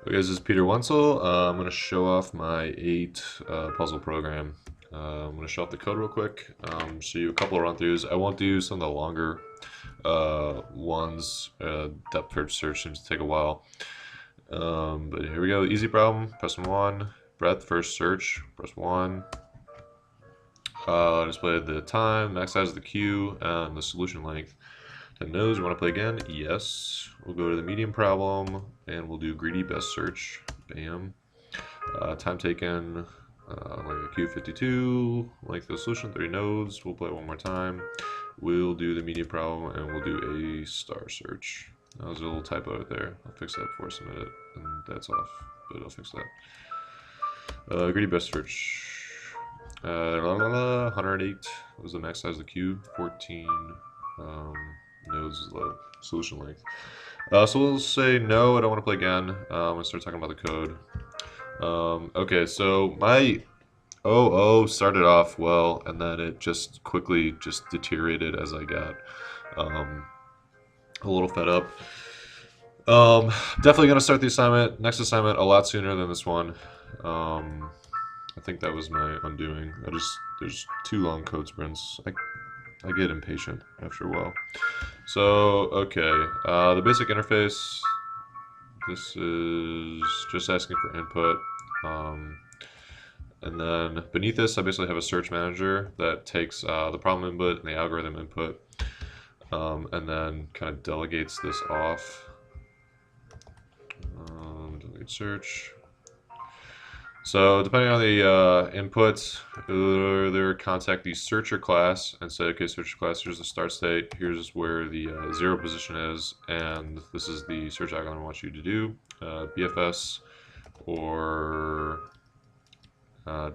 Okay, this is Peter Wenzel. I'm going to show off my 8 puzzle program. I'm going to show off the code real quick, show you a couple of run-throughs. I won't do some of the longer ones. Depth first search seems to take a while. But here we go. Easy problem. Press 1. Breadth first search. Press 1. Display the time, max size of the queue, and the solution length. 10 nodes. You want to play again? Yes. We'll go to the medium problem, and we'll do greedy best search. Bam. Time taken, like a queue 52. Length of the solution 30 nodes. We'll play it one more time. We'll do the medium problem, and we'll do a star search. That was a little typo right there. I'll fix that before I submit it, and that's off, but I'll fix that. Greedy best search. 108 was the max size of the queue. 14 nodes is the solution length. So we'll say no, I don't want to play again. I'm going to start talking about the code. Okay, so my 00 started off well, and then it just quickly just deteriorated as I got a little fed up. Definitely going to start the next assignment a lot sooner than this one. I think that was my undoing. There's too long code sprints. I get impatient after a while. So, okay, the basic interface, this is just asking for input. And then beneath this, I basically have a search manager that takes the problem input and the algorithm input, and then kind of delegates this off. Delegate search. So depending on the inputs, either contact the searcher class and say, okay, searcher class, here's the start state, here's where the 0 position is, and this is the search algorithm I want you to do, BFS or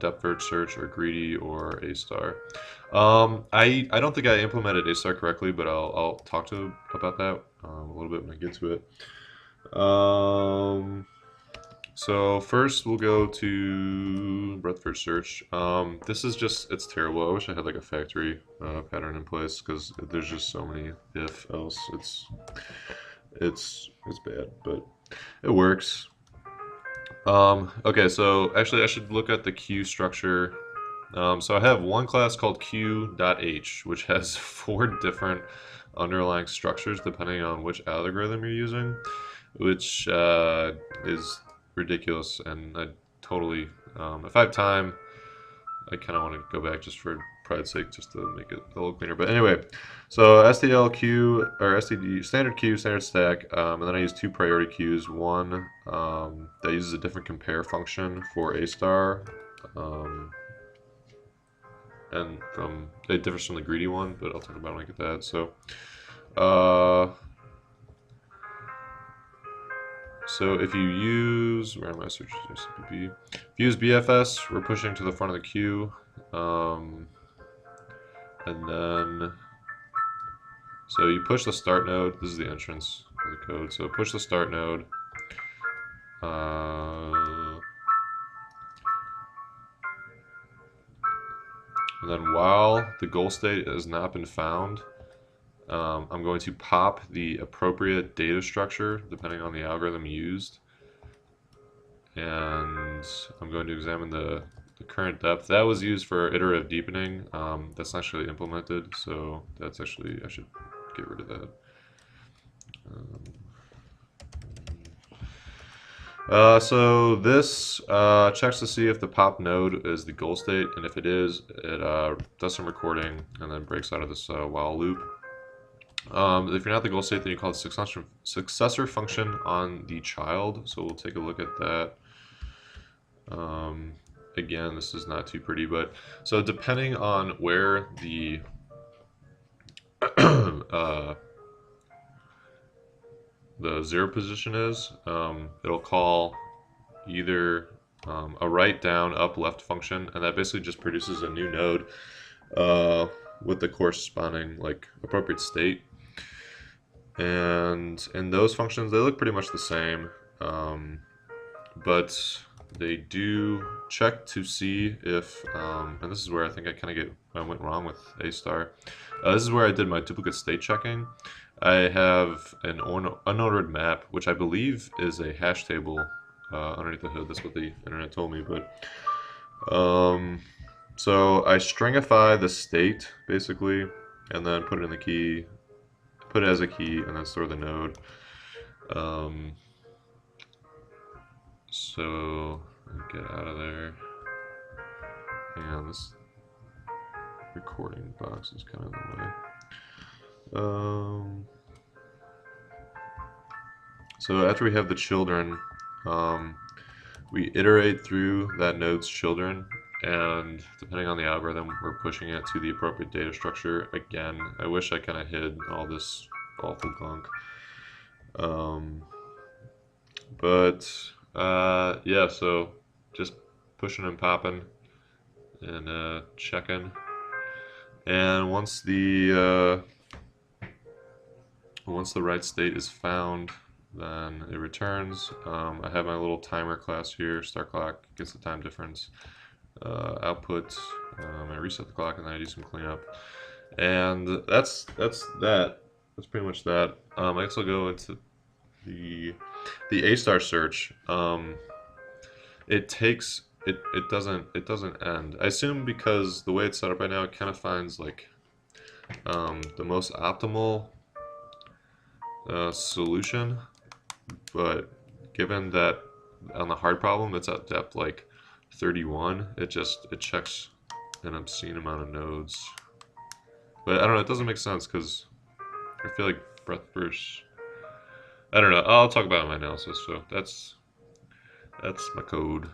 depth first search or greedy or A star. I don't think I implemented A star correctly, but I'll talk about that a little bit when I get to it. So first we'll go to breadth first search. This is just, it's terrible. I wish I had like a factory pattern in place because there's just so many if else. It's bad, but it works. Okay, so actually I should look at the queue structure. So I have one class called queue.h, which has 4 different underlying structures depending on which algorithm you're using, which is ridiculous, and I totally, if I have time, I kind of want to go back just for pride's sake, just to make it a little cleaner. But anyway, so STL or STD, standard queue, standard stack, and then I use 2 priority queues. One that uses a different compare function for A star, and it differs from the greedy one, but I'll talk about it when I get that. So if you use, where am I searching? CPP. If you use BFS, we're pushing to the front of the queue. And then, so you push the start node. This is the entrance of the code. So push the start node. And then while the goal state has not been found, I'm going to pop the appropriate data structure depending on the algorithm used, and I'm going to examine the current depth. That was used for iterative deepening. That's not actually implemented, so that's actually, I should get rid of that. So this checks to see if the pop node is the goal state, and if it is, it does some recording and then breaks out of this while loop. If you're not the goal state, then you call it successor function on the child. So we'll take a look at that. Again, this is not too pretty, but so depending on where the the 0 position is, it'll call either a right, down, up, left function, and that basically just produces a new node with the corresponding like appropriate state. And in those functions, they look pretty much the same, but they do check to see if, and this is where I think I went wrong with A star. This is where I did my duplicate state checking. I have an unordered map, which I believe is a hash table underneath the hood. That's what the internet told me. But so I stringify the state basically, and then put it in the key, put it as a key, and then store the node. So get out of there. And this recording box is kind of in the way. So after we have the children, we iterate through that node's children, and depending on the algorithm, we're pushing it to the appropriate data structure. Again, I wish I kind of hid all this awful gunk. Yeah, so just pushing and popping and checking. And once the right state is found, then it returns. I have my little timer class here. Start clock gets the time difference. Output. I reset the clock and then I do some cleanup. And that's that. That's pretty much that. I also go into the A-star search. It doesn't end. I assume because the way it's set up right now, it kind of finds like the most optimal solution, but given that on the hard problem it's at depth like 31, it checks an obscene amount of nodes. But I don't know, it doesn't make sense because I feel like breadth first. I don't know. I'll talk about it in my analysis. So that's my code.